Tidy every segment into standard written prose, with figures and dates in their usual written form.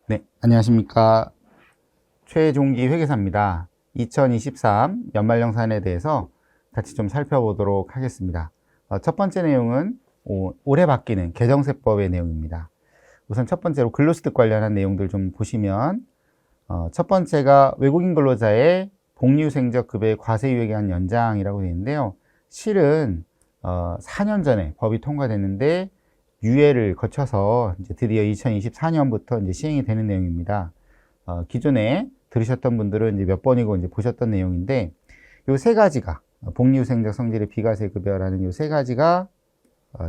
네, 안녕하십니까. 최종기 회계사입니다. 2023 연말정산에 대해서 같이 좀 살펴보도록 하겠습니다. 첫 번째 내용은 올해 바뀌는 개정세법의 내용입니다. 우선 첫 번째로 근로소득 관련한 내용들 좀 보시면 첫 번째가 외국인 근로자의 복리후생적 급여의 과세유예 기한 연장이라고 되어 있는데요. 실은 4년 전에 법이 통과됐는데 유예를 거쳐서 이제 드디어 2024년부터 이제 시행이 되는 내용입니다. 기존에 들으셨던 분들은 이제 몇 번이고 이제 보셨던 내용인데, 요 세 가지가, 복리후생적 성질의 비과세 급여라는 요 세 가지가,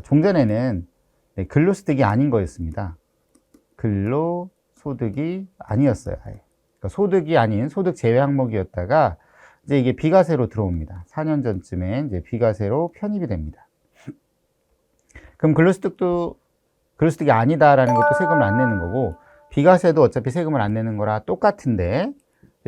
종전에는 근로소득이 아닌 거였습니다. 근로소득이 아니었어요. 아예. 그러니까 소득이 아닌 소득 제외 항목이었다가, 이제 이게 비과세로 들어옵니다. 4년 전쯤에 이제 비과세로 편입이 됩니다. 그럼 근로소득이 아니다라는 것도 세금을 안 내는 거고, 비과세도 어차피 세금을 안 내는 거라 똑같은데,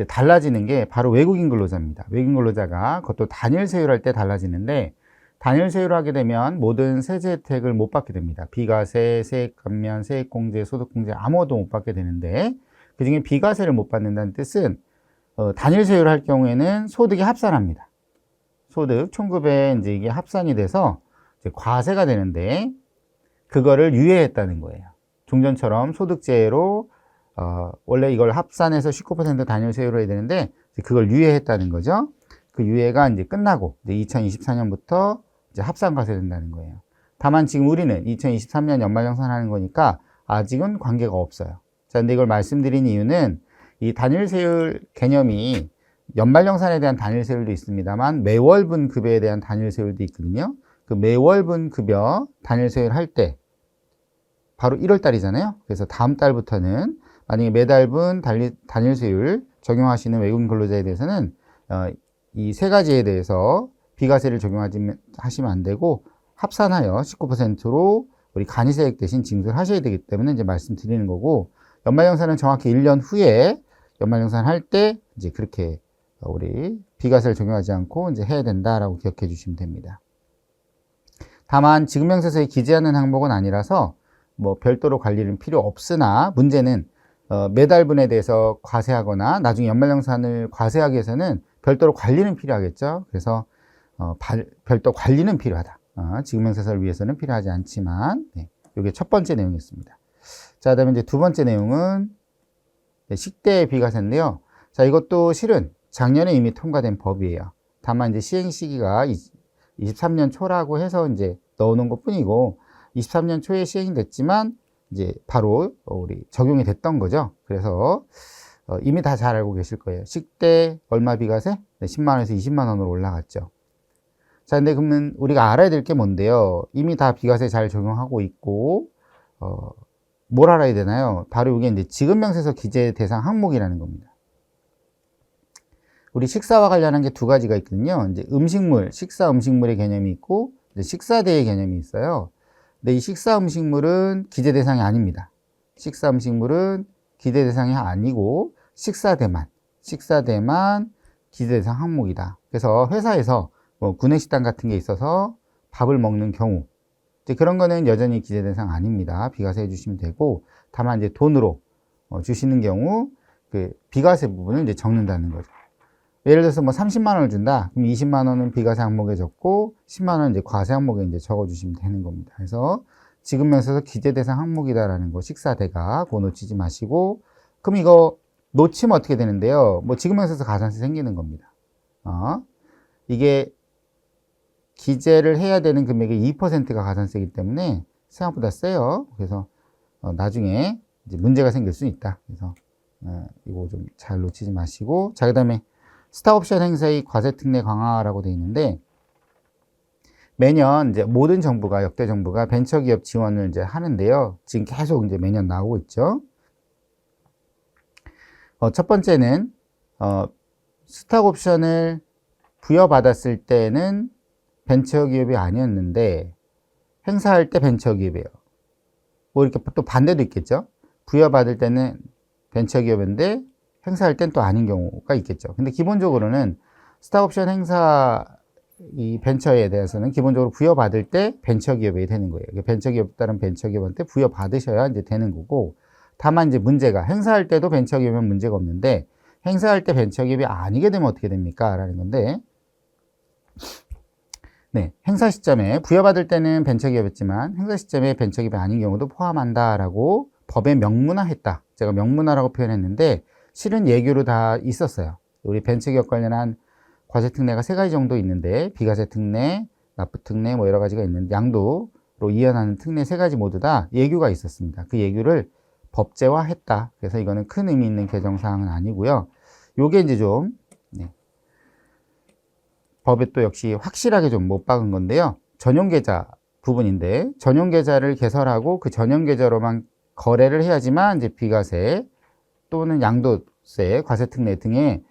달라지는 게 바로 외국인 근로자입니다. 외국인 근로자가 그것도 단일 세율 할 때 달라지는데, 단일 세율을 하게 되면 모든 세제 혜택을 못 받게 됩니다. 비과세, 세액 감면, 세액공제, 소득공제 아무것도 못 받게 되는데, 그 중에 비과세를 못 받는다는 뜻은 단일 세율을 할 경우에는 소득이 합산합니다. 소득, 총급에 이제 이게 합산이 돼서 이제 과세가 되는데, 그거를 유예했다는 거예요. 종전처럼 소득제로 원래 이걸 합산해서 19% 단일 세율로 해야 되는데 그걸 유예했다는 거죠. 그 유예가 이제 끝나고 이제 2024년부터 이제 합산과세 된다는 거예요. 다만 지금 우리는 2023년 연말정산하는 거니까 아직은 관계가 없어요. 자, 근데 이걸 말씀드린 이유는 이 단일 세율 개념이 연말정산에 대한 단일 세율도 있습니다만 매월분 급여에 대한 단일 세율도 있거든요. 그 매월분 급여 단일 세율 할 때 바로 1월 달이잖아요. 그래서 다음 달부터는 만약에 매달분 단일 세율 적용하시는 외국인 근로자에 대해서는 이 세 가지에 대해서 비과세를 적용하시면 안 되고 합산하여 19%로 우리 간이세액 대신 징수를 하셔야 되기 때문에 이제 말씀드리는 거고, 연말정산은 정확히 1년 후에 연말정산 할 때 이제 그렇게 우리 비과세를 적용하지 않고 이제 해야 된다라고 기억해 주시면 됩니다. 다만 지급 명세서에 기재하는 항목은 아니라서 뭐 별도로 관리는 필요 없으나, 문제는 매달분에 대해서 과세하거나 나중에 연말정산을 과세하기 위해서는 별도로 관리는 필요하겠죠. 그래서 별도 관리는 필요하다. 지급 명세서를 위해서는 필요하지 않지만, 이게 첫 번째 내용이었습니다. 자, 그다음에 이제 두 번째 내용은 식대 비과세인데요. 자, 이것도 실은 작년에 이미 통과된 법이에요. 다만 이제 시행 시기가 23년 초라고 해서 이제 넣어놓은 것 뿐이고, 23년 초에 시행이 됐지만 이제 바로 우리 적용이 됐던 거죠. 그래서 이미 다 잘 알고 계실 거예요. 식대 얼마 비과세? 10만 원에서 20만 원으로 올라갔죠. 자, 근데 그러면 우리가 알아야 될 게 뭔데요? 이미 다 비과세 잘 적용하고 있고, 뭘 알아야 되나요? 바로 이게 이제 지급명세서 기재 대상 항목이라는 겁니다. 우리 식사와 관련한 게 두 가지가 있거든요. 이제 음식물, 식사 음식물의 개념이 있고, 이제 식사대의 개념이 있어요. 근데 이 식사 음식물은 기재 대상이 아닙니다. 식사 음식물은 기재 대상이 아니고 식사대만 기재 대상 항목이다. 그래서 회사에서 뭐 구내식당 같은 게 있어서 밥을 먹는 경우, 이제 그런 거는 여전히 기재 대상 아닙니다. 비과세 해주시면 되고, 다만 이제 돈으로 주시는 경우 그 비과세 부분을 이제 적는다는 거죠. 예를 들어서 뭐 30만 원을 준다. 그럼 20만 원은 비과세 항목에 적고 10만 원은 이제 과세 항목에 이제 적어 주시면 되는 겁니다. 그래서 지급명세서 기재 대상 항목이다라는 거, 식사대가 그거 놓치지 마시고, 그럼 이거 놓치면 어떻게 되는데요? 뭐 지급명세서 가산세 생기는 겁니다. 이게 기재를 해야 되는 금액의 2%가 가산세이기 때문에 생각보다 세요. 그래서 나중에 이제 문제가 생길 수 있다. 그래서 이거 좀 잘 놓치지 마시고, 자, 그다음에 스탁옵션 행사의 과세 특례 강화라고 되어 있는데, 매년 이제 모든 정부가, 역대 정부가 벤처기업 지원을 이제 하는데요. 지금 계속 이제 매년 나오고 있죠. 첫 번째는 스탁옵션을 부여받았을 때는 벤처기업이 아니었는데 행사할 때 벤처기업이에요. 뭐 이렇게 또 반대도 있겠죠. 부여받을 때는 벤처기업인데 행사할 땐 또 아닌 경우가 있겠죠. 근데 기본적으로는 스탁옵션 행사 이 벤처에 대해서는 기본적으로 부여받을 때 벤처기업이 되는 거예요. 벤처기업 다른 벤처기업한테 부여받으셔야 이제 되는 거고, 다만 이제 문제가 행사할 때도 벤처기업이면 문제가 없는데 행사할 때 벤처기업이 아니게 되면 어떻게 됩니까? 라는 건데 네, 행사 시점에 부여받을 때는 벤처기업이었지만 행사 시점에 벤처기업이 아닌 경우도 포함한다라고 법에 명문화했다. 제가 명문화라고 표현했는데 실은 예규로 다 있었어요. 우리 벤처기업 관련한 과세특례가 3가지 정도 있는데 비과세특례, 납부특례 뭐 여러 가지가 있는데 양도로 이연하는 특례 3가지 모두 다 예규가 있었습니다. 그 예규를 법제화했다. 그래서 이거는 큰 의미 있는 개정사항은 아니고요. 요게 이제 좀 법에 또 역시 확실하게 좀 못 박은 건데요. 전용계좌 부분인데 전용계좌를 개설하고 그 전용계좌로만 거래를 해야지만 이제 비과세 또는 양도세, 과세특례 등의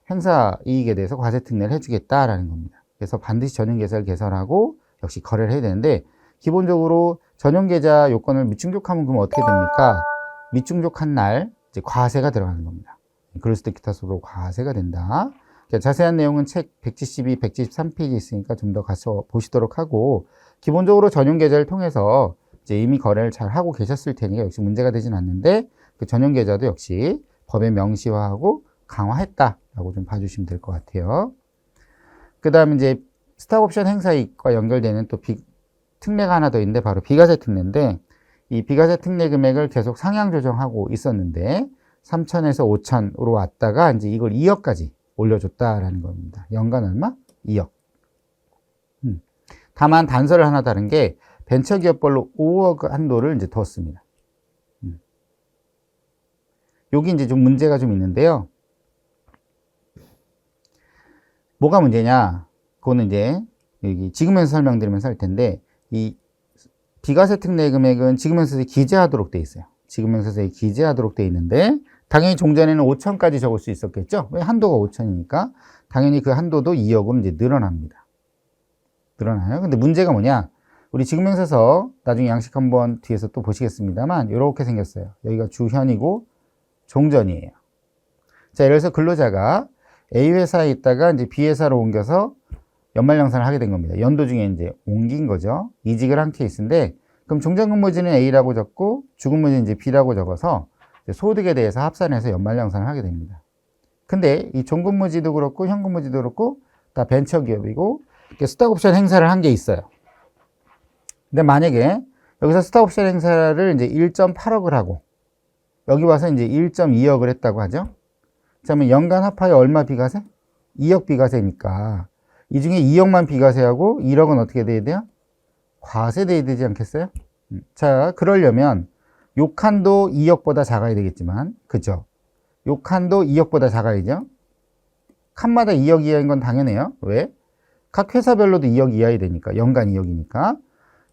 행사 이익에 대해서 과세특례를 해주겠다라는 겁니다. 그래서 반드시 전용계좌를 개설하고 역시 거래를 해야 되는데 기본적으로 전용계좌 요건을 미충족하면 그럼 어떻게 됩니까? 미충족한 날 이제 과세가 들어가는 겁니다. 그럴 수도 기타 수로 과세가 된다. 자세한 내용은 책 172, 173페이지 있으니까 좀 더 가서 보시도록 하고 기본적으로 전용계좌를 통해서 이제 이미 거래를 잘 하고 계셨을 테니까 역시 문제가 되진 않는데 그 전용계좌도 역시 법에 명시화하고 강화했다라고 좀 봐주시면 될 것 같아요. 그 다음에 이제 스탁옵션 행사이익과 연결되는 또 특례가 하나 더 있는데 바로 비과세 특례인데 이 비과세 특례 금액을 계속 상향 조정하고 있었는데 3천에서 5천으로 왔다가 이제 이걸 2억까지 올려줬다라는 겁니다. 연간 얼마? 2억. 다만 단서를 하나 다른 게 벤처기업별로 5억 한도를 이제 뒀습니다. 여기 이제 좀 문제가 좀 있는데요. 뭐가 문제냐? 그거는 이제 여기 지금에서 설명드리면서 할 텐데 이 비과세 특례 금액은 지금에서에 기재하도록 돼 있어요. 지금에서에 기재하도록 돼 있는데 당연히 종전에는 5천까지 적을 수 있었겠죠? 왜 한도가 5천이니까 당연히 그 한도도 2억으로 이제 늘어납니다. 늘어나요. 근데 문제가 뭐냐? 우리 지금행사서 나중에 양식 한번 뒤에서 또 보시겠습니다만 이렇게 생겼어요. 여기가 주현이고 종전이에요. 자, 예를 들어서 근로자가 A 회사에 있다가 이제 B 회사로 옮겨서 연말정산을 하게 된 겁니다. 연도 중에 이제 옮긴 거죠. 이직을 한 케이스인데 그럼 종전근무지는 A라고 적고 주근무지는 이제 B라고 적어서 소득에 대해서 합산해서 연말정산을 하게 됩니다. 근데 이 종근무지도 그렇고 현근무지도 그렇고 다 벤처기업이고 스탁옵션 행사를 한 게 있어요. 근데 만약에 여기서 스탁옵션 행사를 이제 1.8억을 하고 여기 와서 이제 1.2억을 했다고 하죠. 그러면 연간 합하에 얼마 비과세? 2억 비과세니까 이 중에 2억만 비과세하고 1억은 어떻게 돼야 돼요? 과세돼야 되지 않겠어요? 자, 그러려면 요칸도 2억보다 작아야 되겠지만, 그죠? 요칸도 2억보다 작아야죠? 칸마다 2억 이하인 건 당연해요. 왜? 각 회사별로도 2억 이하야 되니까, 연간 2억이니까.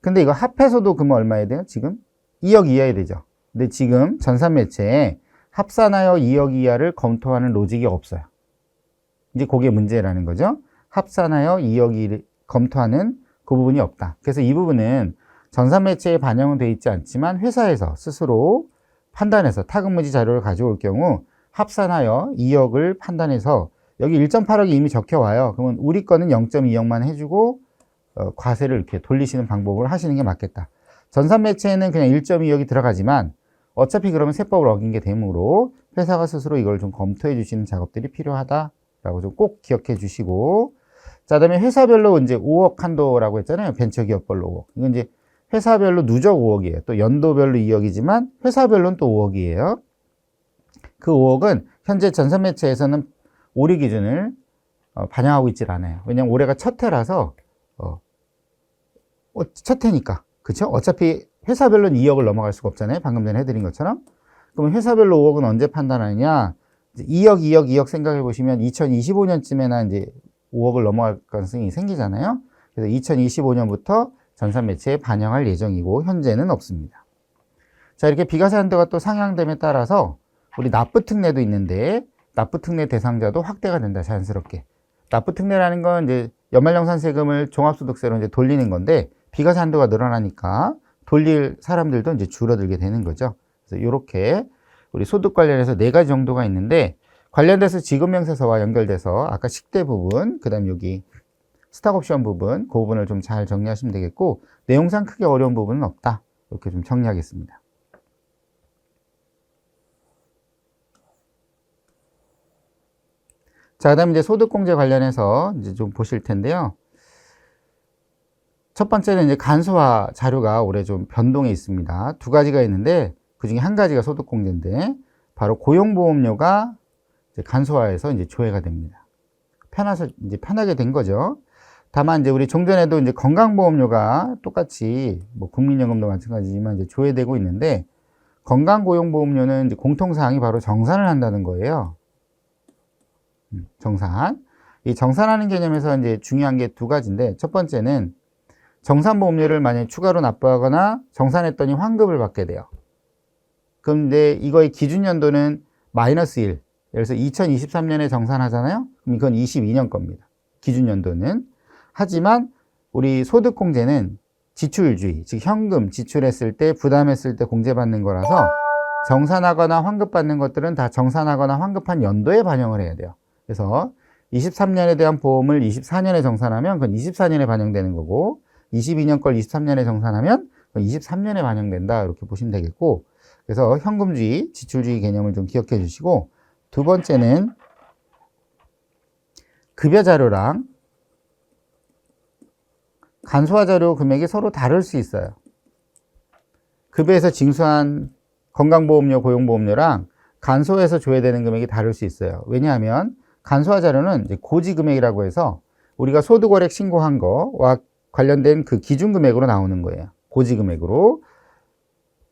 근데 이거 합해서도 그러면 얼마야 돼요? 지금? 2억 이하야 되죠. 근데 지금 전산매체에 합산하여 2억 이하를 검토하는 로직이 없어요. 이제 그게 문제라는 거죠. 합산하여 2억 이하를 검토하는 그 부분이 없다. 그래서 이 부분은 전산매체에 반영은 되어 있지 않지만 회사에서 스스로 판단해서 타근무지 자료를 가져올 경우 합산하여 2억을 판단해서 여기 1.8억이 이미 적혀와요. 그러면 우리 거는 0.2억만 해주고 과세를 이렇게 돌리시는 방법을 하시는 게 맞겠다. 전산매체에는 그냥 1.2억이 들어가지만 어차피 그러면 세법을 어긴 게 되므로 회사가 스스로 이걸 좀 검토해 주시는 작업들이 필요하다라고 좀 꼭 기억해 주시고 자, 그 다음에 회사별로 이제 5억 한도라고 했잖아요. 벤처기업별로 5억. 이건 이제 회사별로 누적 5억이에요. 또 연도별로 2억이지만 회사별로는 또 5억이에요. 그 5억은 현재 전산매체에서는 올해 기준을 반영하고 있질 않아요. 왜냐면 올해가 첫 해라서 첫 해니까. 그쵸? 어차피 회사별로는 2억을 넘어갈 수가 없잖아요. 방금 전에 해드린 것처럼. 그럼 회사별로 5억은 언제 판단하느냐? 2억, 2억, 2억 생각해 보시면 2025년쯤에나 이제 5억을 넘어갈 가능성이 생기잖아요. 그래서 2025년부터 전산매체에 반영할 예정이고 현재는 없습니다. 자, 이렇게 비과세 한도가 또 상향됨에 따라서 우리 납부특례도 있는데 납부특례 대상자도 확대가 된다. 자연스럽게. 납부특례라는 건 이제 연말정산세금을 종합소득세로 이제 돌리는 건데 비과세 한도가 늘어나니까 돌릴 사람들도 이제 줄어들게 되는 거죠. 그래서 이렇게 우리 소득 관련해서 4가지 정도가 있는데 관련돼서 지급명세서와 연결돼서 아까 식대 부분, 그 다음 여기 스탁옵션 부분, 그 부분을 좀 잘 정리하시면 되겠고 내용상 크게 어려운 부분은 없다. 이렇게 좀 정리하겠습니다. 자, 그 다음에 이제 소득공제 관련해서 이제 좀 보실 텐데요. 첫 번째는 이제 간소화 자료가 올해 좀 변동에 있습니다. 두 가지가 있는데 그 중에 한 가지가 소득공제인데 바로 고용보험료가 이제 간소화해서 이제 조회가 됩니다. 이제 편하게 된 거죠. 다만 이제 우리 종전에도 이제 건강보험료가 똑같이 뭐 국민연금도 마찬가지지만 이제 조회되고 있는데 건강고용보험료는 이제 공통사항이 바로 정산을 한다는 거예요. 정산. 이 정산하는 개념에서 이제 중요한 게 두 가지인데 첫 번째는 정산보험료를 만약에 추가로 납부하거나 정산했더니 환급을 받게 돼요. 그런데 이거의 기준연도는 -1. 예를 들어서 2023년에 정산하잖아요. 그럼 이건 22년 겁니다. 기준연도는. 하지만 우리 소득공제는 지출주의, 즉 현금 지출했을 때 부담했을 때 공제받는 거라서 정산하거나 환급받는 것들은 다 정산하거나 환급한 연도에 반영을 해야 돼요. 그래서 23년에 대한 보험을 24년에 정산하면 그건 24년에 반영되는 거고 22년 걸 23년에 정산하면 23년에 반영된다 이렇게 보시면 되겠고 그래서 현금주의, 지출주의 개념을 좀 기억해 주시고 두 번째는 급여자료랑 간소화자료 금액이 서로 다를 수 있어요. 급여에서 징수한 건강보험료, 고용보험료랑 간소해서 조회되는 금액이 다를 수 있어요. 왜냐하면 간소화자료는 이제 고지금액이라고 해서 우리가 소득월액 신고한 거와 관련된 그 기준금액으로 나오는 거예요. 고지금액으로.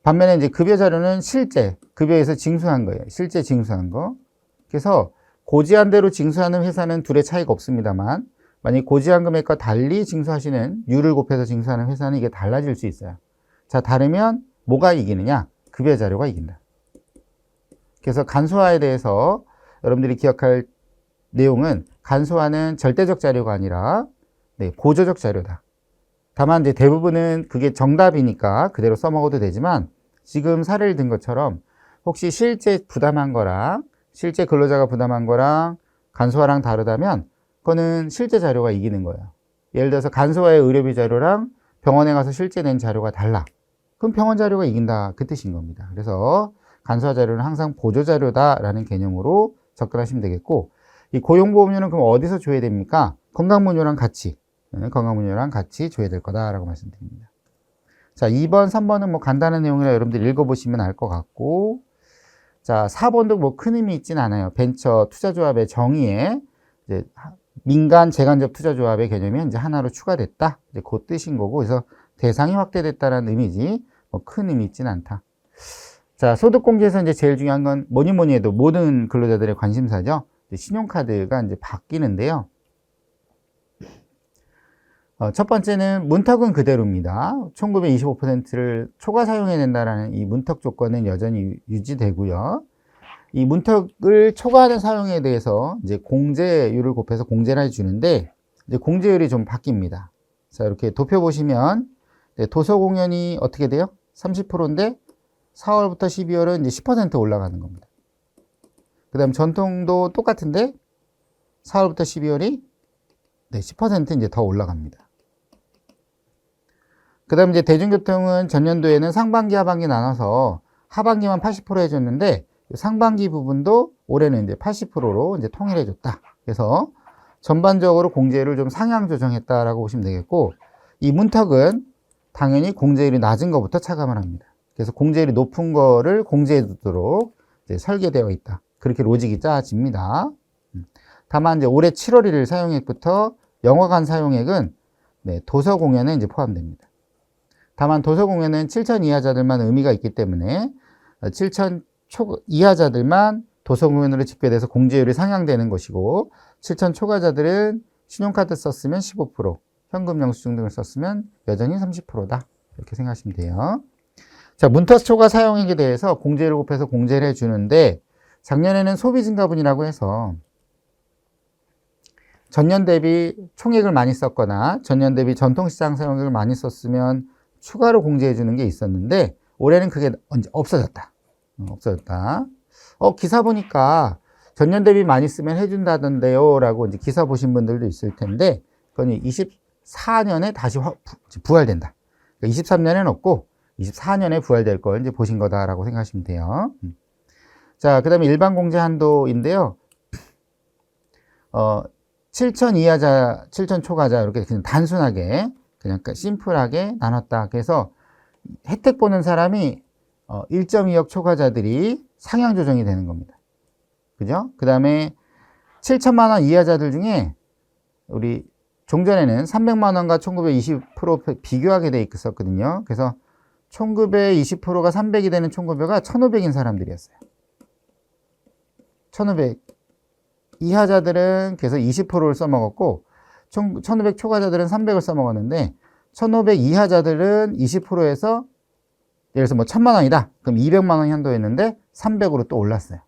반면에 이제 급여자료는 실제, 급여에서 징수한 거예요. 실제 징수한 거. 그래서 고지한 대로 징수하는 회사는 둘의 차이가 없습니다만 만약 고지한 금액과 달리 징수하시는 율을 곱해서 징수하는 회사는 이게 달라질 수 있어요. 자, 다르면 뭐가 이기느냐? 급여자료가 이긴다. 그래서 간소화에 대해서 여러분들이 기억할 내용은 간소화는 절대적 자료가 아니라 보조적 자료다. 다만 이제 대부분은 그게 정답이니까 그대로 써먹어도 되지만 지금 사례를 든 것처럼 혹시 실제 부담한 거랑 실제 근로자가 부담한 거랑 간소화랑 다르다면 그거는 실제 자료가 이기는 거예요. 예를 들어서 간소화의 의료비 자료랑 병원에 가서 실제 낸 자료가 달라. 그럼 병원 자료가 이긴다. 그 뜻인 겁니다. 그래서 간소화 자료는 항상 보조 자료다라는 개념으로 접근하시면 되겠고 이 고용보험료는 그럼 어디서 조회됩니까? 건강보험료랑 같이 건강보험료랑 같이 조회될 거다라고 말씀드립니다. 자, 2번, 3번은 뭐 간단한 내용이라 여러분들 읽어보시면 알 것 같고 자, 4번도 뭐 큰 의미 있진 않아요. 벤처 투자조합의 정의에 이제 민간 재간접 투자조합의 개념이 이제 하나로 추가됐다. 이제 그 뜻인 거고, 그래서 대상이 확대됐다는 의미지, 뭐 큰 의미 있진 않다. 자, 소득공제에서 이제 제일 중요한 건 뭐니 해도 모든 근로자들의 관심사죠. 신용카드가 이제 바뀌는데요. 첫 번째는 문턱은 그대로입니다. 1925%를 초과 사용해야 된다라는 이 문턱 조건은 여전히 유지되고요. 이 문턱을 초과하는 사용에 대해서 이제 공제율을 곱해서 공제를 해주는데 이제 공제율이 좀 바뀝니다. 자, 이렇게 도표 보시면 도서공연이 어떻게 돼요? 30%인데 4월부터 12월은 이제 10% 올라가는 겁니다. 그 다음 전통도 똑같은데 4월부터 12월이 10% 이제 더 올라갑니다. 그 다음 이제 대중교통은 전년도에는 상반기, 하반기 나눠서 하반기만 80% 해줬는데 상반기 부분도 올해는 이제 80%로 이제 통일해줬다. 그래서 전반적으로 공제율을 좀 상향 조정했다라고 보시면 되겠고, 이 문턱은 당연히 공제율이 낮은 것부터 차감을 합니다. 그래서 공제율이 높은 거를 공제해 두도록 이제 설계되어 있다. 그렇게 로직이 짜집니다. 다만 이제 올해 7월 1일 사용액부터 영화관 사용액은 도서 공연에 이제 포함됩니다. 다만 도서 공연은 7천 이하자들만 의미가 있기 때문에 7천 이하자들만 도서 공연으로 집계돼서 공제율이 상향되는 것이고 7천 초과자들은 신용카드 썼으면 15%, 현금 영수증 등을 썼으면 여전히 30%다. 이렇게 생각하시면 돼요. 자, 문턱 초과 사용액에 대해서 공제율을 곱해서 공제를 해주는데 작년에는 소비 증가분이라고 해서 전년 대비 총액을 많이 썼거나 전년 대비 전통시장 사용액을 많이 썼으면 추가로 공제해 주는 게 있었는데 올해는 그게 없어졌다. 기사 보니까 전년 대비 많이 쓰면 해준다던데요 라고 이제 기사 보신 분들도 있을 텐데 그건 24년에 다시 부활된다. 그러니까 23년에는 없고 24년에 부활될 걸 이제 보신 거다라고 생각하시면 돼요. 자, 그 다음에 일반 공제 한도인데요. 7천 이하자, 7천 초과자 이렇게 그냥 단순하게 그냥 심플하게 나눴다. 그래서 혜택 보는 사람이 1.2억 초과자들이 상향 조정이 되는 겁니다. 그죠? 그 다음에 7천만 원 이하자들 중에 우리 종전에는 300만 원과 1920% 비교하게 돼 있었거든요. 그래서 총급의 20%가 300이 되는 총급여가 1,500인 사람들이었어요. 1,500 이하자들은 그래서 20%를 써먹었고 1,500 초과자들은 300을 써먹었는데 1,500 이하자들은 20%에서 예를 들어서 뭐 1,000만 원이다. 그럼 200만 원 한도였는데 300으로 또 올랐어요.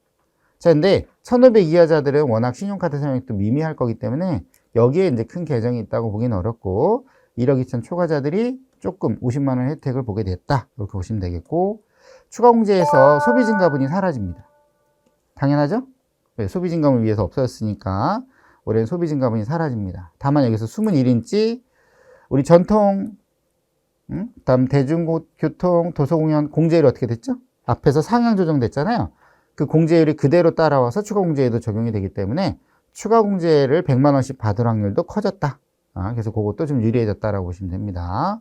자, 근데 1,500 이하자들은 워낙 신용카드 사용이 또 미미할 거기 때문에 여기에 이제 큰 개정이 있다고 보기는 어렵고 1억 2천 초과자들이 조금 50만 원 혜택을 보게 됐다. 이렇게 보시면 되겠고 추가 공제에서 소비 증가분이 사라집니다. 당연하죠? 네, 소비 증가분을 위해서 없어졌으니까 올해는 소비 증가분이 사라집니다. 다만 여기서 숨은 1인치 우리 전통 다음 대중교통, 도서공연 공제율이 어떻게 됐죠? 앞에서 상향 조정됐잖아요. 그 공제율이 그대로 따라와서 추가 공제에도 적용이 되기 때문에 추가 공제를 100만 원씩 받을 확률도 커졌다. 그래서 그것도 좀 유리해졌다라고 보시면 됩니다.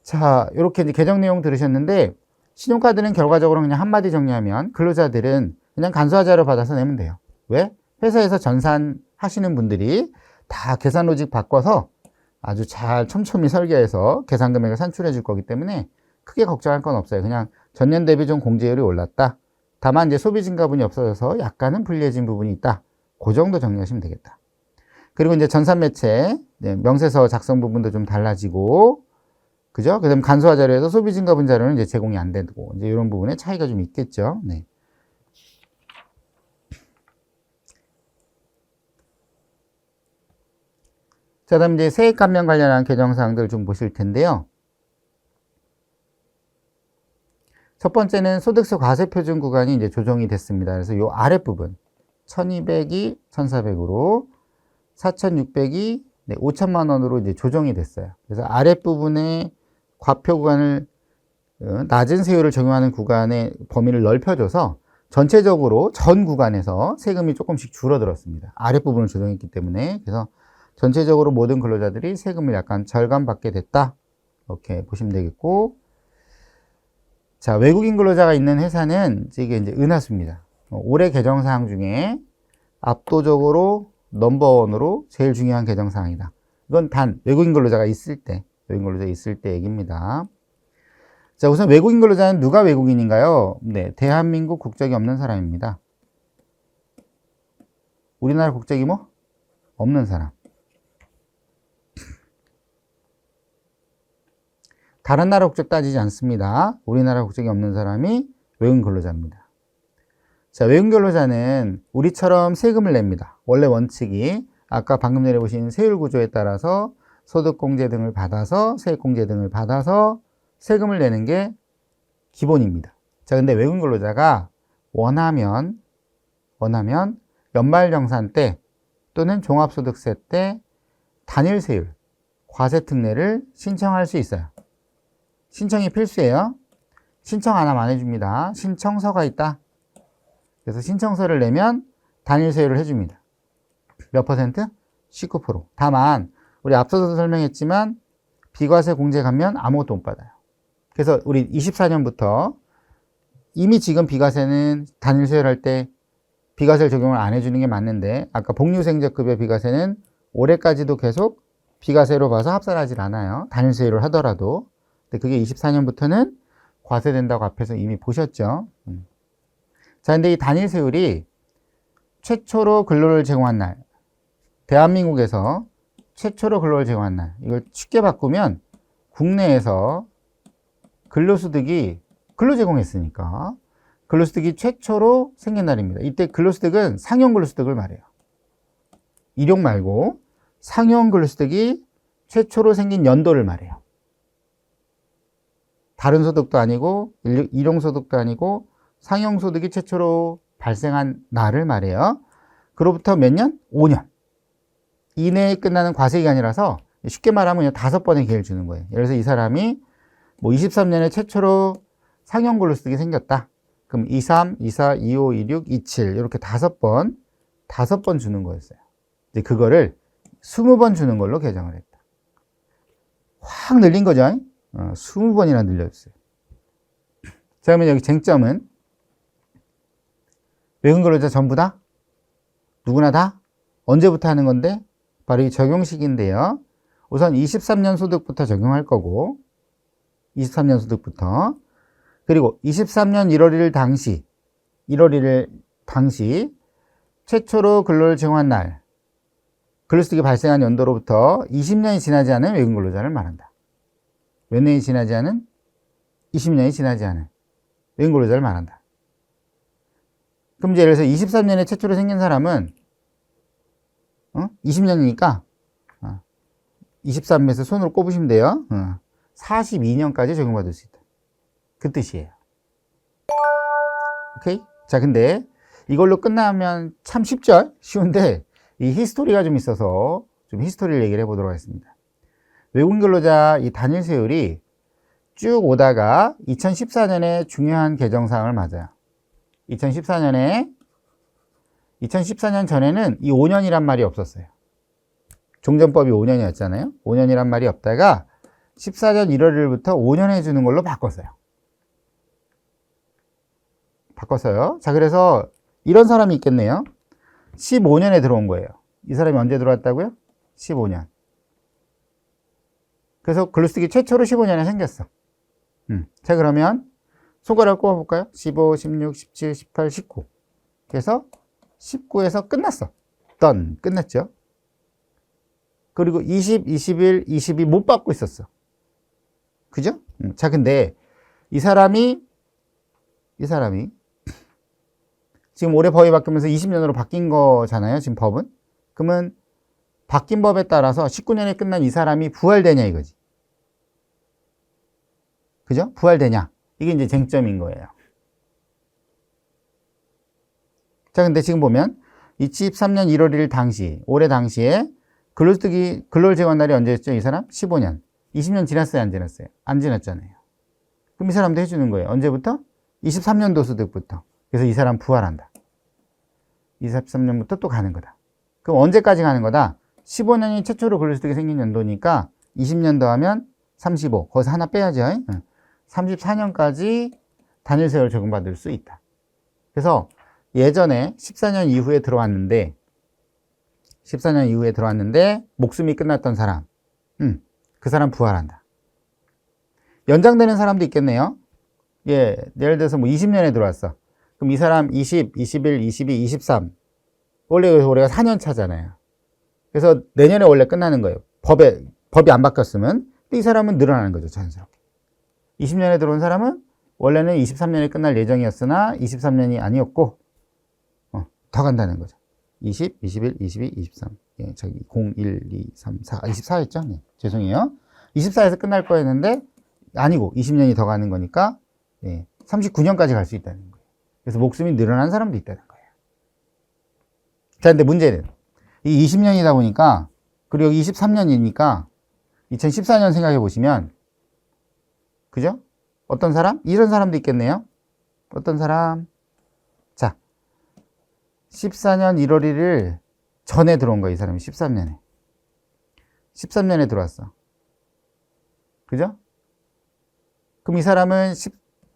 자, 이렇게 이제 개정 내용 들으셨는데 신용카드는 결과적으로 그냥 한마디 정리하면 근로자들은 그냥 간소화자료 받아서 내면 돼요. 왜? 회사에서 전산하시는 분들이 다 계산 로직 바꿔서 아주 잘 촘촘히 설계해서 계산 금액을 산출해 줄 거기 때문에 크게 걱정할 건 없어요. 그냥 전년 대비 좀 공제율이 올랐다. 다만 이제 소비 증가분이 없어져서 약간은 불리해진 부분이 있다. 그 정도 정리하시면 되겠다. 그리고 이제 전산 매체, 명세서 작성 부분도 좀 달라지고, 그죠? 그 다음 간소화 자료에서 소비 증가분 자료는 이제 제공이 안 되고, 이제 이런 부분에 차이가 좀 있겠죠. 네. 자, 다음 이제 세액 감면 관련한 개정사항들 좀 보실 텐데요. 첫 번째는 소득세 과세 표준 구간이 이제 조정이 됐습니다. 그래서 이 아랫부분 1200이 1400으로 4600이 5천만 원으로 이제 조정이 됐어요. 그래서 아랫부분에 과표 구간을 낮은 세율을 적용하는 구간의 범위를 넓혀줘서 전체적으로 전 구간에서 세금이 조금씩 줄어들었습니다. 아랫부분을 조정했기 때문에. 그래서 전체적으로 모든 근로자들이 세금을 약간 절감받게 됐다. 이렇게 보시면 되겠고. 자, 외국인 근로자가 있는 회사는 이게 이제 은하수입니다. 올해 개정사항 중에 압도적으로 넘버원으로 제일 중요한 개정사항이다. 이건 단 외국인 근로자가 있을 때, 얘기입니다. 자, 우선 외국인 근로자는 누가 외국인인가요? 네, 대한민국 국적이 없는 사람입니다. 우리나라 국적이 뭐? 없는 사람. 다른 나라 국적 따지지 않습니다. 우리나라 국적이 없는 사람이 외국인 근로자입니다. 자, 외국인 근로자는 우리처럼 세금을 냅니다. 원래 원칙이 아까 방금 전에 보신 세율 구조에 따라서 소득공제 등을 받아서 세액공제 등을 받아서 세금을 내는 게 기본입니다. 자, 근데 외국인 근로자가 원하면 연말정산 때 또는 종합소득세 때 단일세율, 과세특례를 신청할 수 있어요. 신청이 필수예요. 신청 안 하면 안 해줍니다. 신청서가 있다. 그래서 신청서를 내면 단일세율을 해줍니다. 몇 퍼센트? 19%. 다만 우리 앞서도 설명했지만 비과세 공제 가면 아무것도 못 받아요. 그래서 우리 24년부터 이미 지금 비과세는 단일세율 할 때 비과세를 적용을 안 해주는 게 맞는데 아까 복리후생제급여 비과세는 올해까지도 계속 비과세로 봐서 합산하지 않아요. 단일세율을 하더라도. 근데 그게 24년부터는 과세된다고 앞에서 이미 보셨죠. 자, 근데 이 단일세율이 최초로 근로를 제공한 날, 대한민국에서 최초로 근로를 제공한 날, 이걸 쉽게 바꾸면 국내에서 근로소득이 근로 제공했으니까 근로소득이 최초로 생긴 날입니다. 이때 근로소득은 상용 근로소득을 말해요. 일용 말고 상용 근로소득이 최초로 생긴 연도를 말해요. 다른 소득도 아니고 일용소득도 아니고 상용소득이 최초로 발생한 날을 말해요. 그로부터 몇 년? 5년 이내에 끝나는 과세기간이라서 쉽게 말하면 5번의 기회를 주는 거예요. 예를 들어서 이 사람이 뭐 23년에 최초로 상용 근로소득이 생겼다. 그럼 23, 24, 25, 26, 27 이렇게 5번 5번 주는 거였어요. 이제 그거를 20번 주는 걸로 개정을 했다. 확 늘린 거죠. 20번이나 늘렸어요. 자, 그러면 여기 쟁점은 외국 근로자 전부 다? 누구나 다? 언제부터 하는 건데? 바로 이 적용식인데요. 우선 23년 소득부터 적용할 거고 23년 소득부터 그리고 23년 1월 1일 당시 최초로 근로를 제공한 날 근로소득이 발생한 연도로부터 20년이 지나지 않은 외국 근로자를 말한다. 몇 년이 지나지 않은? 20년이 지나지 않은 외국 근로자를 말한다. 그럼 이제 예를 들어서 23년에 최초로 생긴 사람은 20년이니까 23에서 손으로 꼽으시면 돼요. 42년까지 적용받을 수 있다. 그 뜻이에요. 오케이? 자, 근데 이걸로 끝나면 참 쉽죠? 쉬운데 이 히스토리가 좀 있어서 좀 히스토리를 얘기를 해보도록 하겠습니다. 외국인 근로자 이 단일 세율이 쭉 오다가 2014년에 중요한 개정사항을 맞아요. 2014년 전에는 이 5년이란 말이 없었어요. 종전법이 5년이었잖아요. 5년이란 말이 없다가 14년 1월 1일부터 5년 해주는 걸로 바꿨어요. 자, 그래서 이런 사람이 있겠네요. 15년에 들어온 거예요. 이 사람이 언제 들어왔다고요? 15년. 그래서 근로소득이 최초로 15년에 생겼어. 자, 그러면 손가락 꼽아볼까요? 15, 16, 17, 18, 19. 그래서 19에서 끝났어. 끝났죠. 그리고 20, 21, 22 못 받고 있었어. 그죠? 자, 근데 이 사람이 지금 올해 법이 바뀌면서 20년으로 바뀐 거잖아요. 지금 법은. 그러면 바뀐 법에 따라서 19년에 끝난 이 사람이 부활되냐 이거지. 그죠? 부활되냐. 이게 이제 쟁점인 거예요. 자, 근데 지금 보면 23년 1월 1일 당시, 올해 당시에 근로를 제공한 날이 언제였죠? 이 사람? 15년. 20년 지났어요? 안 지났어요? 안 지났잖아요. 그럼 이 사람도 해주는 거예요. 언제부터? 23년도 소득부터. 그래서 이 사람 부활한다. 23년부터 또 가는 거다. 그럼 언제까지 가는 거다? 15년이 최초로 근로소득이 생긴 연도니까 20년 더하면 35. 거기서 하나 빼야죠. 34년까지 단일세율 적용받을 수 있다. 그래서 예전에 14년 이후에 들어왔는데 목숨이 끝났던 사람, 그 사람 부활한다. 연장되는 사람도 있겠네요. 예, 예를 들어서 뭐 20년에 들어왔어. 그럼 이 사람 20, 21, 22, 23. 원래 올해가 4년 차잖아요. 그래서 내년에 원래 끝나는 거예요. 법이 안 바뀌었으면. 이 사람은 늘어나는 거죠, 자연스럽게. 20년에 들어온 사람은 원래는 23년에 끝날 예정이었으나 23년이 아니었고, 더 간다는 거죠. 20, 21, 22, 23. 예, 0, 1, 2, 3, 4. 24였죠? 네, 죄송해요. 24에서 끝날 거였는데, 아니고 20년이 더 가는 거니까, 예, 39년까지 갈 수 있다는 거예요. 그래서 목숨이 늘어난 사람도 있다는 거예요. 자, 근데 문제는, 이 20년이다 보니까, 그리고 23년이니까, 2014년 생각해 보시면, 그죠? 어떤 사람? 이런 사람도 있겠네요. 어떤 사람? 자, 14년 1월 1일 전에 들어온 거야, 이 사람이 13년에. 13년에 들어왔어. 그죠? 그럼 이 사람은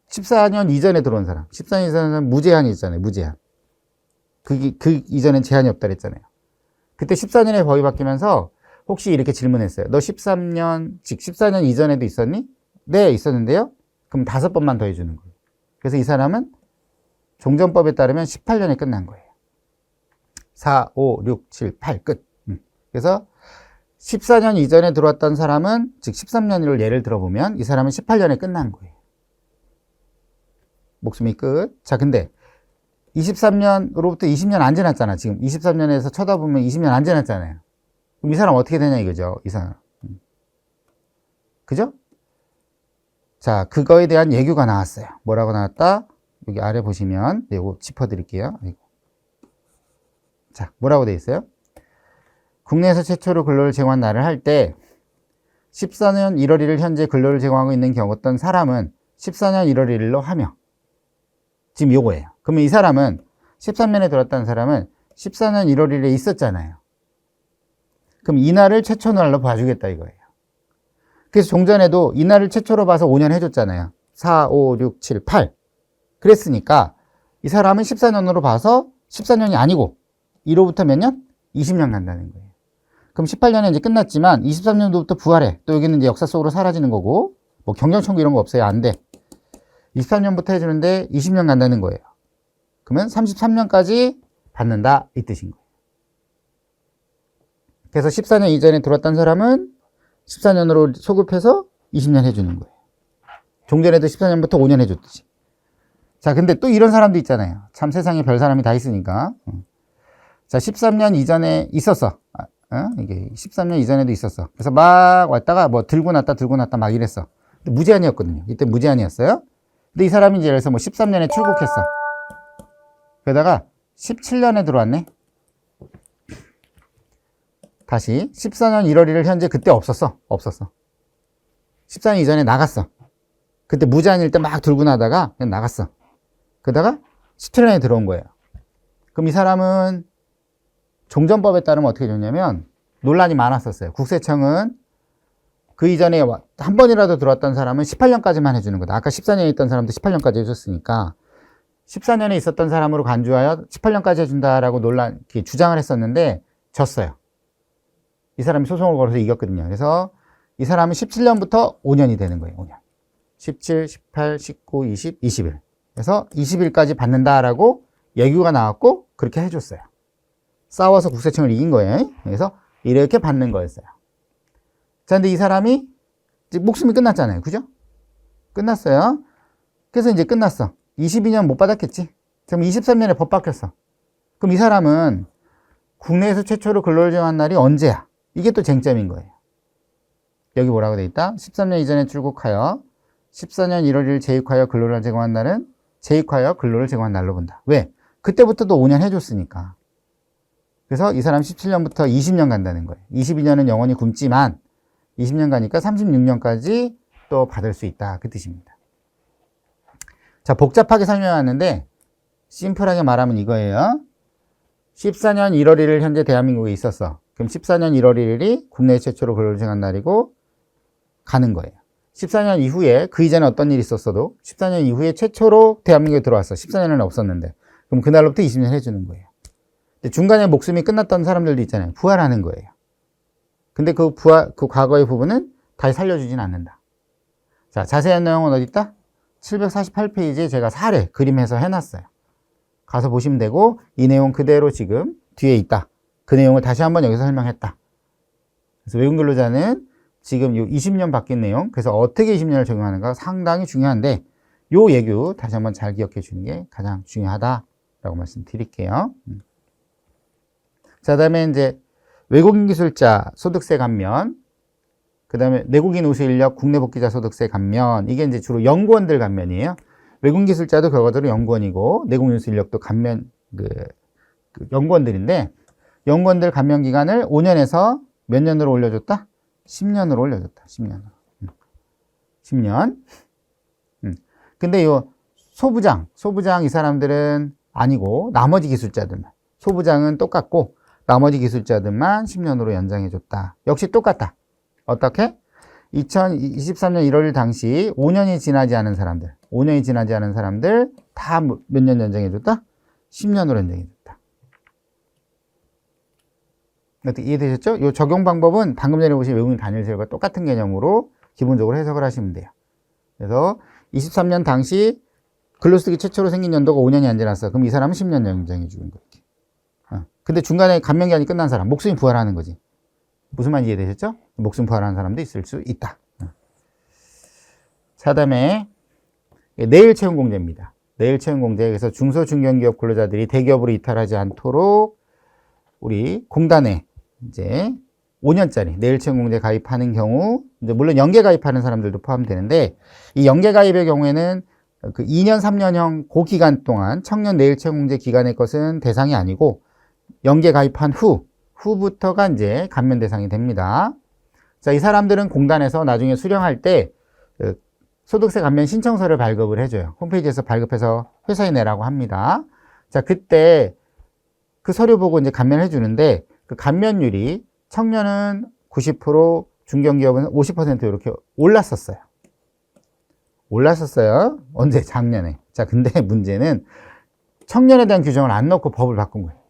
14년 이전에 들어온 사람. 14년 이전에는 무제한이 있잖아요, 무제한. 그 이전엔 제한이 없다 그랬잖아요. 그때 14년에 법이 바뀌면서 혹시 이렇게 질문했어요. 너 14년 이전에도 있었니? 네, 있었는데요. 그럼 5번만 더 해주는 거예요. 그래서 이 사람은 종전법에 따르면 18년에 끝난 거예요. 4, 5, 6, 7, 8 끝. 그래서 14년 이전에 들어왔던 사람은, 즉 13년을 예를 들어보면 이 사람은 18년에 끝난 거예요. 목숨이 끝. 자, 근데 23년으로부터 20년 안 지났잖아. 지금 23년에서 쳐다보면 20년 안 지났잖아요. 그럼 이 사람 어떻게 되냐 이거죠. 이 사람. 그죠? 자, 그거에 대한 예규가 나왔어요. 뭐라고 나왔다? 여기 아래 보시면 이거 짚어드릴게요. 자, 뭐라고 돼 있어요? 국내에서 최초로 근로를 제공한 날을 할 때 14년 1월 1일 현재 근로를 제공하고 있는 경우 어떤 사람은 14년 1월 1일로 하며 지금 요거예요. 그러면 이 사람은 13년에 들어왔다는 사람은 14년 1월 1일에 있었잖아요. 그럼 이날을 최초 날로 봐주겠다 이거예요. 그래서 종전에도 이날을 최초로 봐서 5년 해줬잖아요. 4, 5, 6, 7, 8. 그랬으니까 이 사람은 14년으로 봐서 14년이 아니고 1호부터 몇 년? 20년 간다는 거예요. 그럼 18년에 이제 끝났지만 23년도부터 부활해. 또 여기는 이제 역사 속으로 사라지는 거고 뭐 경정청구 이런 거 없어요. 안 돼. 23년부터 해주는데 20년 간다는 거예요. 그러면 33년까지 받는다 이 뜻인 거예요. 그래서 14년 이전에 들어왔던 사람은 14년으로 소급해서 20년 해주는 거예요. 종전에도 14년부터 5년 해줬듯이. 자, 근데 또 이런 사람도 있잖아요. 참 세상에 별 사람이 다 있으니까. 자, 13년 이전에 있었어. 이게 13년 이전에도 있었어. 그래서 막 왔다가 뭐 들고 났다 막 이랬어. 근데 무제한이었거든요. 이때 무제한이었어요. 근데 이 사람이 이제 그래서 뭐 13년에 출국했어. 그러다가 17년에 들어왔네. 다시 14년 1월 1일 현재 그때 없었어. 14년 이전에 나갔어. 그때 무제한일 때 막 들고 나다가 그냥 나갔어. 그러다가 17년에 들어온 거예요. 그럼 이 사람은 종전법에 따르면 어떻게 됐냐면 논란이 많았었어요. 국세청은 그 이전에 한 번이라도 들어왔던 사람은 18년까지만 해주는 거다. 아까 14년에 있던 사람도 18년까지 해줬으니까 14년에 있었던 사람으로 간주하여 18년까지 해준다라고 주장을 했었는데 졌어요. 이 사람이 소송을 걸어서 이겼거든요. 그래서 이 사람은 17년부터 5년이 되는 거예요. 5년. 17, 18, 19, 20, 21. 그래서 20일까지 받는다라고 예규가 나왔고 그렇게 해줬어요. 싸워서 국세청을 이긴 거예요. 그래서 이렇게 받는 거였어요. 자, 근데 이 사람이 이제 목숨이 끝났잖아요. 그죠? 끝났어요. 그래서 이제 끝났어. 22년 못 받았겠지? 그럼 23년에 법 바뀌었어. 그럼 이 사람은 국내에서 최초로 근로를 정한 날이 언제야? 이게 또 쟁점인 거예요. 여기 뭐라고 돼 있다? 13년 이전에 출국하여 14년 1월 1일 재입하여 근로를 제공한 날은 재입하여 근로를 제공한 날로 본다. 왜? 그때부터도 5년 해줬으니까. 그래서 이 사람 17년부터 20년 간다는 거예요. 22년은 영원히 굶지만 20년 가니까 36년까지 또 받을 수 있다. 그 뜻입니다. 자, 복잡하게 설명하는데 심플하게 말하면 이거예요. 14년 1월 1일 현재 대한민국에 있었어. 그럼 14년 1월 1일이 국내 최초로 근로를 정한 날이고 가는 거예요. 14년 이후에 그 이전에 어떤 일이 있었어도 14년 이후에 최초로 대한민국에 들어왔어. 14년은 없었는데. 그럼 그날로부터 20년 해주는 거예요. 중간에 목숨이 끝났던 사람들도 있잖아요. 부활하는 거예요. 근데 그 과거의 부분은 다시 살려주진 않는다. 자, 자세한 내용은 어디 있다? 748페이지에 제가 사례 그림해서 해놨어요. 가서 보시면 되고 이 내용 그대로 지금 뒤에 있다. 그 내용을 다시 한번 여기서 설명했다. 그래서 외국 근로자는 지금 요 20년 바뀐 내용, 그래서 어떻게 20년을 적용하는가 상당히 중요한데 요 예규 다시 한번 잘 기억해 주는 게 가장 중요하다라고 말씀드릴게요. 자, 그다음에 이제 외국인 기술자 소득세 감면, 그다음에 내국인 우수 인력 국내 복귀자 소득세 감면, 이게 이제 주로 연구원들 감면이에요. 외국인 기술자도 결과적으로 연구원이고 내국인 우수 인력도 감면 그 연구원들인데 연구원들 감면 기간을 5년에서 몇 년으로 올려줬다? 10년으로 올려줬다. 10년으로. 10년. 근데 요 소부장 이 사람들은 아니고 나머지 기술자들만. 소부장은 똑같고 나머지 기술자들만 10년으로 연장해줬다. 역시 똑같다. 어떻게? 2023년 1월 1일 당시 5년이 지나지 않은 사람들 다 몇 년 연장해줬다? 10년으로 연장해줬다. 어떻게 이해되셨죠? 이 적용 방법은 방금 전에 보신 외국인 단일세율과 똑같은 개념으로 기본적으로 해석을 하시면 돼요. 그래서 23년 당시 근로소득이 최초로 생긴 연도가 5년이 안 지났어. 그럼 이 사람은 10년 연장해 주는 거예요. 근데 중간에 감면기한이 끝난 사람, 목숨이 부활하는 거지. 무슨 말인지 이해되셨죠? 목숨 부활하는 사람도 있을 수 있다. 자, 다음에 내일 채용 공제입니다. 내일 채용 공제. 그래서 중소 중견기업 근로자들이 대기업으로 이탈하지 않도록 우리 공단에 이제 5년짜리 내일 채용 공제 가입하는 경우, 이제 물론 연계 가입하는 사람들도 포함되는데 이 연계 가입의 경우에는 그 2년, 3년형 그 기간 동안 청년 내일 채용 공제 기간의 것은 대상이 아니고 연계 가입한 후부터가 이제 감면 대상이 됩니다. 자, 이 사람들은 공단에서 나중에 수령할 때 소득세 감면 신청서를 발급을 해줘요. 홈페이지에서 발급해서 회사에 내라고 합니다. 자, 그때 그 서류 보고 이제 감면해 주는데 그 감면율이 청년은 90%, 중견기업은 50% 이렇게 올랐었어요. 언제? 작년에. 자, 근데 문제는 청년에 대한 규정을 안 넣고 법을 바꾼 거예요.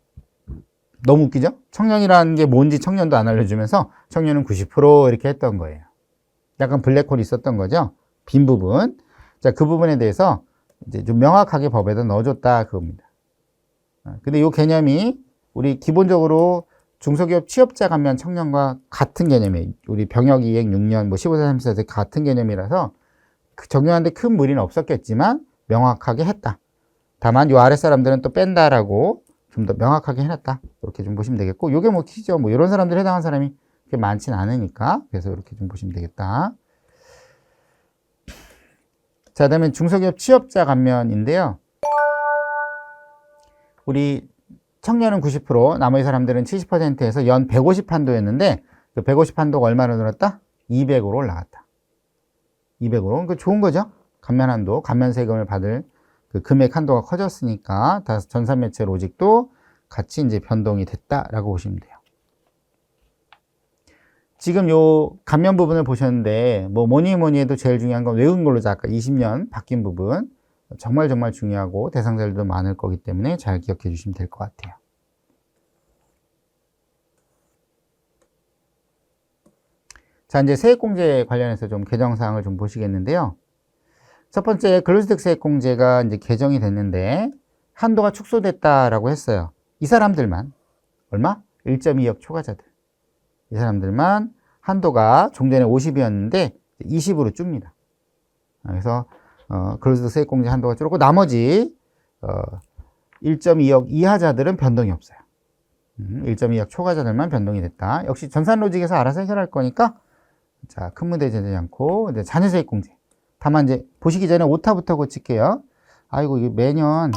너무 웃기죠? 청년이라는 게 뭔지 청년도 안 알려주면서 청년은 90% 이렇게 했던 거예요. 약간 블랙홀이 있었던 거죠. 빈 부분. 자, 그 부분에 대해서 이제 좀 명확하게 법에다 넣어줬다 그겁니다. 근데 이 개념이 우리 기본적으로 중소기업 취업자 감면 청년과 같은 개념이에요. 우리 병역 이행 6년, 뭐 15세, 34세 같은 개념이라서 적용하는데 큰 무리는 없었겠지만 명확하게 했다. 다만 이 아랫사람들은 또 뺀다라고 좀 더 명확하게 해놨다. 이렇게 좀 보시면 되겠고, 요게 뭐 키죠. 뭐 이런 사람들에 해당한 사람이 그렇게 많진 않으니까. 그래서 이렇게 좀 보시면 되겠다. 자, 그다음에 중소기업 취업자 감면인데요. 우리 청년은 90%, 나머지 사람들은 70%에서 연 150 한도였는데, 그 150 한도가 얼마나 늘었다? 200으로 올라갔다. 200으로. 그 좋은 거죠? 감면 한도, 감면 세금을 받을 그 금액 한도가 커졌으니까 전산매체 로직도 같이 이제 변동이 됐다라고 보시면 돼요. 지금 요 감면 부분을 보셨는데 뭐 뭐니 해도 제일 중요한 건 외운 걸로 아까 20년 바뀐 부분 정말 중요하고 대상자들도 많을 거기 때문에 잘 기억해 주시면 될 것 같아요. 자, 이제 세액공제 관련해서 좀 개정사항을 좀 보시겠는데요. 첫 번째, 근로소득세액공제가 이제 개정이 됐는데, 한도가 축소됐다라고 했어요. 이 사람들만, 얼마? 1.2억 초과자들. 이 사람들만 한도가 종전에 50이었는데, 20으로 줍니다. 그래서, 근로소득세액공제 한도가 줄었고, 나머지, 1.2억 이하자들은 변동이 없어요. 1.2억 초과자들만 변동이 됐다. 역시 전산로직에서 알아서 해결할 거니까, 자, 큰 문제 되지 않고, 이제 자녀세액공제. 다만 이제 보시기 전에 오타부터 고칠게요. 아이고, 이게 매년